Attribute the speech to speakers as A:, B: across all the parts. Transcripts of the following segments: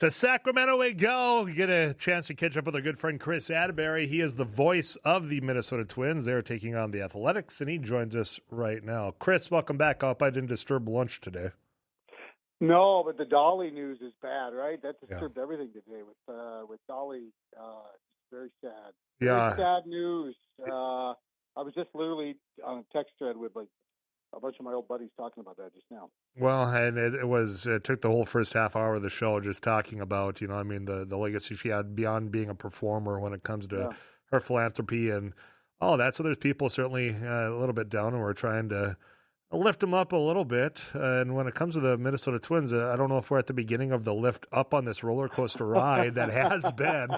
A: To Sacramento we go. You get a chance to catch up with our good friend Kris Atteberry. He is the voice of the Minnesota Twins. They're taking on the Athletics, and he joins us right now. Kris, welcome back. I hope I didn't disturb lunch today.
B: No, but the Dolly news is bad, right? That disturbed
A: Yeah.
B: everything today with Dolly. It's very sad.
A: Yeah.
B: Very sad news. I was just literally on a text thread with like a bunch of my old buddies talking about that just now.
A: Well, and it took the whole first half hour of the show just talking about, the legacy she had beyond being a performer when it comes to her philanthropy and all that. So there's people certainly a little bit down, and we're trying to lift them up a little bit. And when it comes to the Minnesota Twins, I don't know if we're at the beginning of the lift up on this roller coaster ride that has been.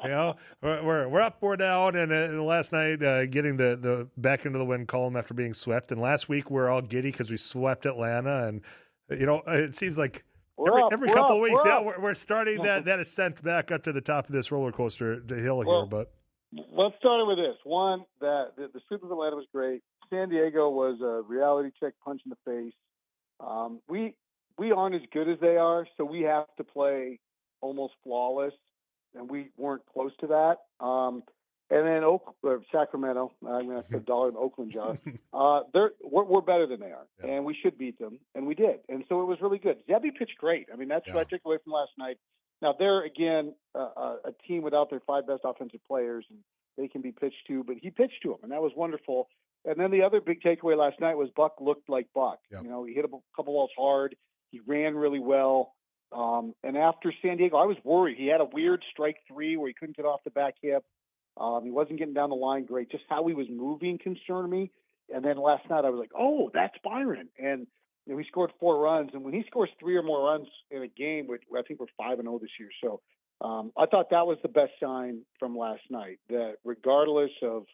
A: We're up, we're down, and last night getting the back into the win column after being swept, and last week we're all giddy because we swept Atlanta, and it seems like every couple of weeks, we're starting that ascent back up to the top of this roller coaster hill here. But
B: let's start with this one: that the sweep of Atlanta was great. San Diego was a reality check punch in the face. We aren't as good as they are, so we have to play almost flawless, and we weren't close to that. And then Sacramento, I'm going to put $1 in the Oakland jar. We're better than they are, and we should beat them, and we did. And so it was really good. Zebby pitched great. I mean, that's what I took away from last night. Now, they're, again, a team without their 5 best offensive players, and they can be pitched to, but he pitched to them, and that was wonderful. And then the other big takeaway last night was Buck looked like Buck. Yep. He hit a couple balls hard. He ran really well. And after San Diego, I was worried. He had a weird strike 3 where he couldn't get off the back hip. He wasn't getting down the line great. Just how he was moving concerned me. And then last night I was like, oh, that's Byron. And he scored 4 runs. And when he scores 3 or more runs in a game, which I think we're 5-0 this year. So I thought that was the best sign from last night, that regardless of,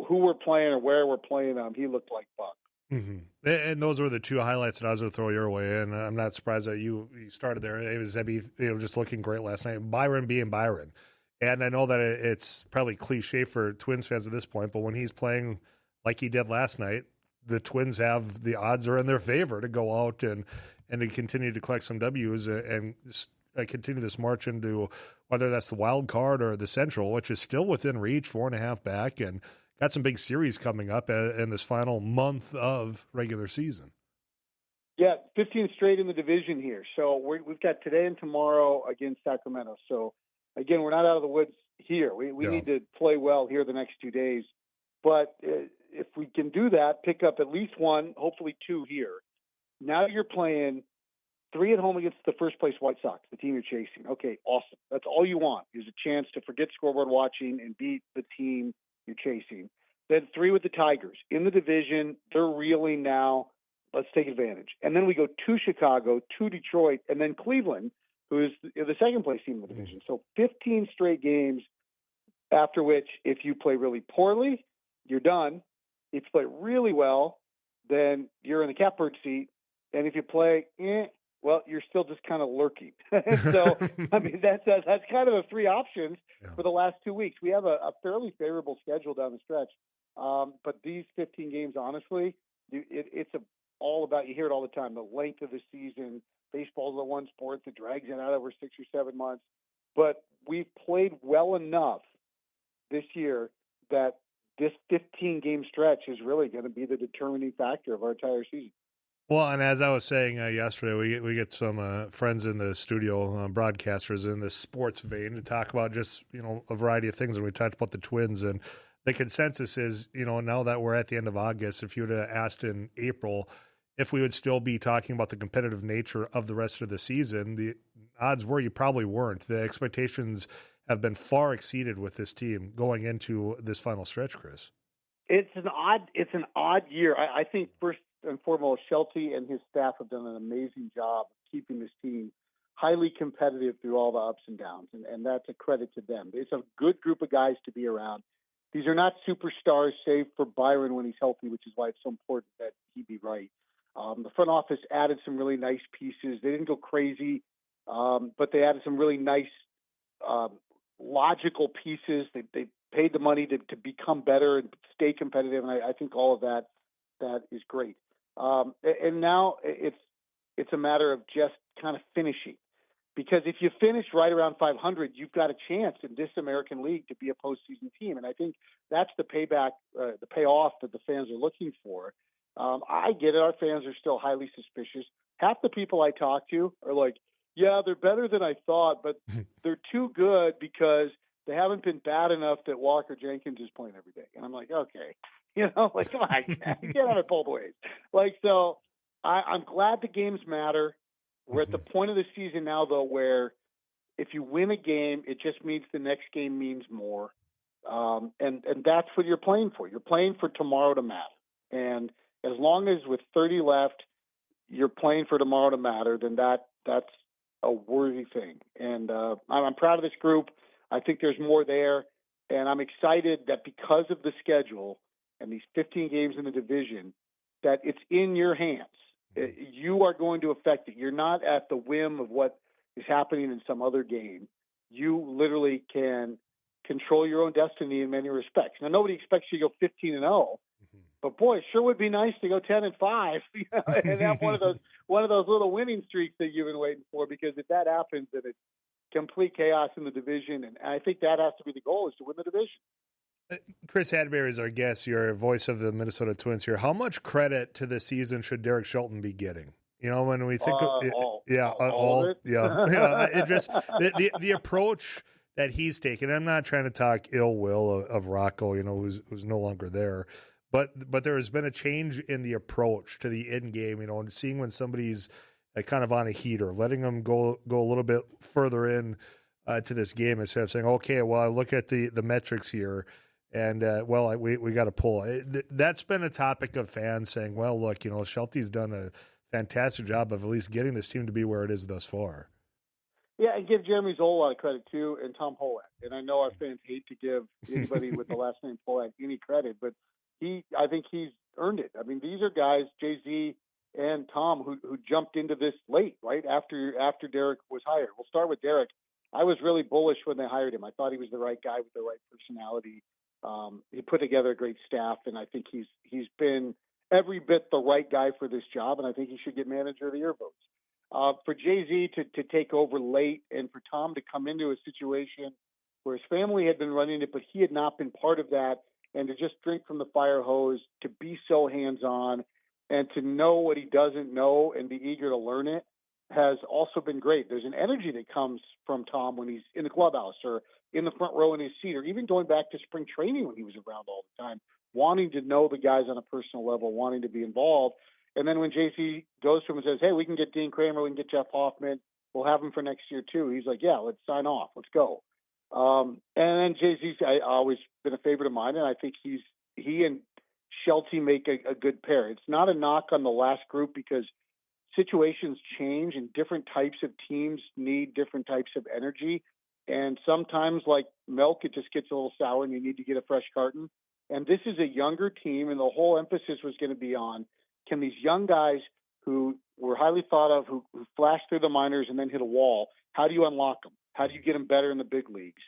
B: who we're playing or where we're playing them, he looked like Buck.
A: Mm-hmm. And those were the 2 highlights that I was going to throw your way. And I'm not surprised that you started there. It was Zebby, just looking great last night. Byron being Byron. And I know that it's probably cliche for Twins fans at this point, but when he's playing like he did last night, the Twins have the odds are in their favor to go out and to continue to collect some W's and continue this march into whether that's the wild card or the Central, which is still within reach, 4.5 back, and got some big series coming up in this final month of regular season.
B: Yeah, 15 straight in the division here. So we've got today and tomorrow against Sacramento. So, again, we're not out of the woods here. We need to play well here the next 2 days. But if we can do that, pick up at least 1, hopefully 2 here. Now you're playing 3 at home against the first-place White Sox, the team you're chasing. Okay, awesome. That's all you want is a chance to forget scoreboard watching and beat the team you're chasing. Then 3 with the Tigers. In the division, they're reeling now. Let's take advantage. And then we go to Chicago, to Detroit, and then Cleveland, who is the second-place team in the division. So 15 straight games, after which if you play really poorly, you're done. If you play really well, then you're in the catbird seat. And if you play well, you're still just kind of lurking. So, I mean, that's kind of the 3 options for the last 2 weeks. We have a fairly favorable schedule down the stretch. But these 15 games, honestly, it's all about, you hear it all the time, the length of the season. Baseball's the one sport that drags it out over 6 or 7 months. But we've played well enough this year that this 15-game stretch is really going to be the determining factor of our entire season.
A: Well, and as I was saying yesterday, we get some friends in the studio, broadcasters in the sports vein to talk about just, a variety of things. And we talked about the Twins, and the consensus is, now that we're at the end of August, if you would have asked in April if we would still be talking about the competitive nature of the rest of the season, the odds were you probably weren't. The expectations have been far exceeded with this team going into this final stretch, Kris.
B: It's an odd year. I think first and foremost, Shelty and his staff have done an amazing job of keeping this team highly competitive through all the ups and downs, and that's a credit to them. It's a good group of guys to be around. These are not superstars, save for Byron when he's healthy, which is why it's so important that he be right. The front office added some really nice pieces. They didn't go crazy, but they added some really nice, logical pieces. They paid the money to become better and stay competitive, and I think all of that is great. And now it's a matter of just kind of finishing. Because if you finish right around 500, you've got a chance in this American League to be a postseason team. And I think that's the the payoff that the fans are looking for. I get it. Our fans are still highly suspicious. Half the people I talk to are like, yeah, they're better than I thought, but they're too good because they haven't been bad enough that Walker Jenkins is playing every day. And I'm like, okay, like, come on, you can't have it both ways. Like, so I'm glad the games matter. We're at the point of the season now, though, where if you win a game, it just means the next game means more. And that's what you're playing for. You're playing for tomorrow to matter. And as long as with 30 left, you're playing for tomorrow to matter, then that's a worthy thing. And I'm proud of this group. I think there's more there. And I'm excited that because of the schedule and these 15 games in the division, that it's in your hands. You are going to affect it. You're not at the whim of what is happening in some other game. You literally can control your own destiny in many respects. Now, nobody expects you to go 15-0, but boy, it sure would be nice to go 10-5, and have one of those little winning streaks that you've been waiting for. Because if that happens, then it's complete chaos in the division, and I think that has to be the goal, is to win the division.
A: Kris Atteberry is our guest. You're a voice of the Minnesota Twins here. How much credit to this season should Derek Shelton be getting? When we think
B: all of it.
A: It just the approach that he's taken. I'm not trying to talk ill will of Rocco, who's no longer there, but there has been a change in the approach to the end game, and seeing when somebody's kind of on a heater, letting them go a little bit further in to this game instead of saying, okay, well, I look at the metrics here. And, we got to pull. That's been a topic of fans saying, well, look, Shelty's done a fantastic job of at least getting this team to be where it is thus far.
B: Yeah, and give Jeremy Zoll a lot of credit, too, and Tom Polak. And I know our fans hate to give anybody with the last name Polak any credit, but I think he's earned it. I mean, these are guys, Jay-Z and Tom, who jumped into this late, right, after Derek was hired. We'll start with Derek. I was really bullish when they hired him. I thought he was the right guy with the right personality. He put together a great staff, and I think he's been every bit the right guy for this job, and I think he should get Manager of the Year votes. For Jay-Z to take over late, and for Tom to come into a situation where his family had been running it, but he had not been part of that, and to just drink from the fire hose, to be so hands-on, and to know what he doesn't know and be eager to learn it, has also been great. There's an energy that comes from Tom when he's in the clubhouse or in the front row in his seat, or even going back to spring training when he was around all the time, wanting to know the guys on a personal level, wanting to be involved. And then when JC goes to him and says, hey, we can get Dean Kramer, we can get Jeff Hoffman, we'll have him for next year too. He's like, yeah, let's sign off. Let's go. And then JC's always been a favorite of mine, and I think he and Shelty make a good pair. It's not a knock on the last group because situations change and different types of teams need different types of energy. And sometimes, like milk, it just gets a little sour and you need to get a fresh carton. And this is a younger team, and the whole emphasis was going to be on, can these young guys who were highly thought of, who flashed through the minors and then hit a wall, how do you unlock them? How do you get them better in the big leagues?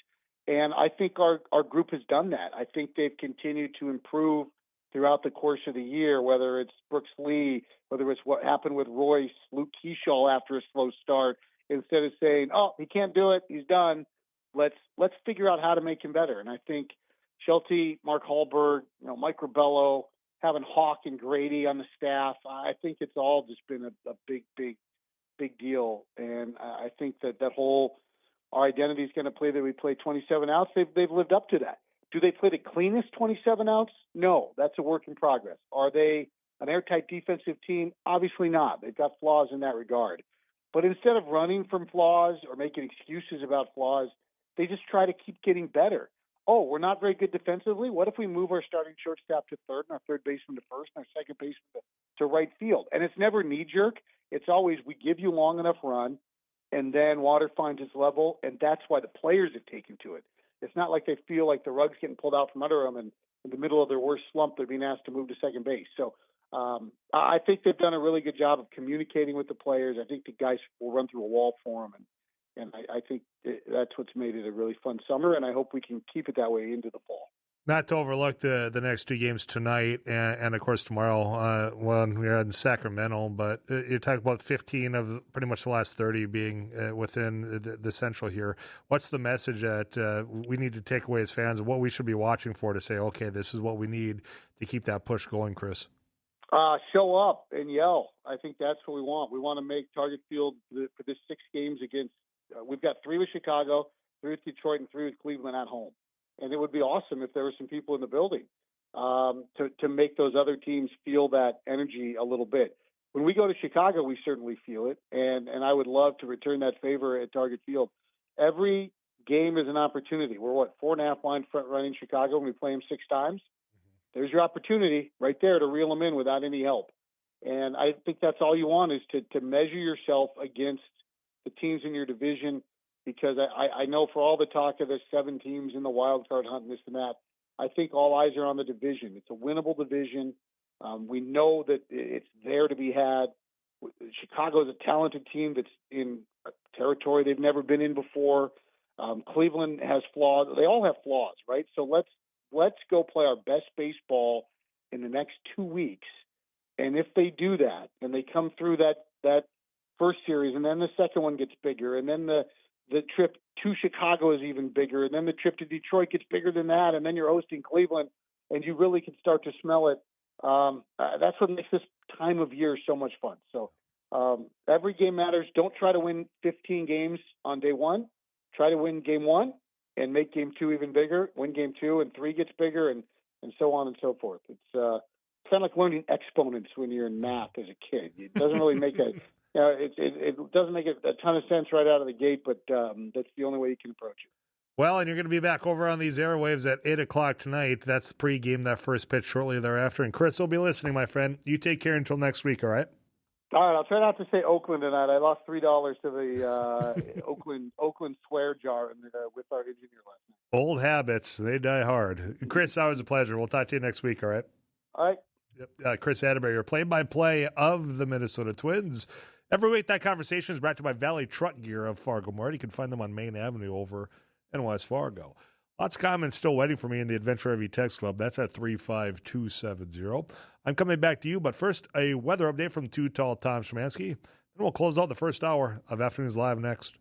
B: And I think our group has done that. I think they've continued to improve throughout the course of the year, whether it's Brooks Lee, whether it's what happened with Royce, Luke Keeschall after a slow start. Instead of saying, oh, he can't do it, he's done, let's figure out how to make him better. And I think Shelty, Mark Hallberg, Mike Ribello, having Hawk and Grady on the staff, I think it's all just been a big deal. And I think that whole, our identity is going to play that we play 27 outs. They've lived up to that. Do they play the cleanest 27 outs? No, that's a work in progress. Are they an airtight defensive team? Obviously not. They've got flaws in that regard. But instead of running from flaws or making excuses about flaws, they just try to keep getting better. Oh, we're not very good defensively. What if we move our starting shortstop to third and our third baseman to first and our second baseman to right field? And it's never knee-jerk. It's always we give you long enough run, and then water finds its level, and that's why the players have taken to it. It's not like they feel like the rug's getting pulled out from under them, and in the middle of their worst slump, they're being asked to move to second base. So I think they've done a really good job of communicating with the players. I think the guys will run through a wall for them, and I think that's what's made it a really fun summer, and I hope we can keep it that way into the fall.
A: Not to overlook the next two games tonight and of course tomorrow when we're in Sacramento. But you're talking about 15 of pretty much the last 30 being within the Central here. What's the message that we need to take away as fans and what we should be watching for to say, okay, this is what we need to keep that push going, Kris?
B: Show up and yell. I think that's what we want. We want to make Target Field for this 6 games against. We've got 3 with Chicago, 3 with Detroit, and 3 with Cleveland at home. And it would be awesome if there were some people in the building to make those other teams feel that energy a little bit. When we go to Chicago, we certainly feel it, and I would love to return that favor at Target Field. Every game is an opportunity. We're 4.5 line front running Chicago, and we play them 6 times. There's your opportunity right there to reel them in without any help. And I think that's all you want is to measure yourself against the teams in your division, because I know for all the talk of the 7 teams in the wild card hunt and this and that, I think all eyes are on the division. It's a winnable division. We know that it's there to be had. Chicago is a talented team that's in a territory they've never been in before. Cleveland has flaws. They all have flaws, right? So let's go play our best baseball in the next 2 weeks. And if they do that, and they come through that first series, and then the second one gets bigger, and then the trip to Chicago is even bigger, and then the trip to Detroit gets bigger than that, and then you're hosting Cleveland, and you really can start to smell it. That's what makes this time of year so much fun. So every game matters. Don't try to win 15 games on day 1. Try to win game 1 and make game 2 even bigger. Win game 2 and 3 gets bigger, and so on and so forth. It's kind of like learning exponents when you're in math as a kid. It doesn't really make it doesn't make a ton of sense right out of the gate, but that's the only way you can approach it.
A: Well, and you're going to be back over on these airwaves at 8 o'clock tonight. That's the pregame, that first pitch shortly thereafter. And Kris will be listening, my friend. You take care until next week, all right?
B: All right, I'll try not to say Oakland tonight. I lost $3 to the Oakland swear jar with our engineer last night.
A: Old habits, they die hard. Kris, always a pleasure. We'll talk to you next week, all right?
B: All right.
A: Yep. Kris Atteberry, your play-by-play of the Minnesota Twins. Every week, that conversation is brought to you by Valley Truck Gear of Fargo Mart. You can find them on Main Avenue over in West Fargo. Lots of comments still waiting for me in the Adventure RV Text Club. That's at 35270. I'm coming back to you, but first, a weather update from Too Tall Tom Szymanski. Then we'll close out the first hour of Afternoons Live next.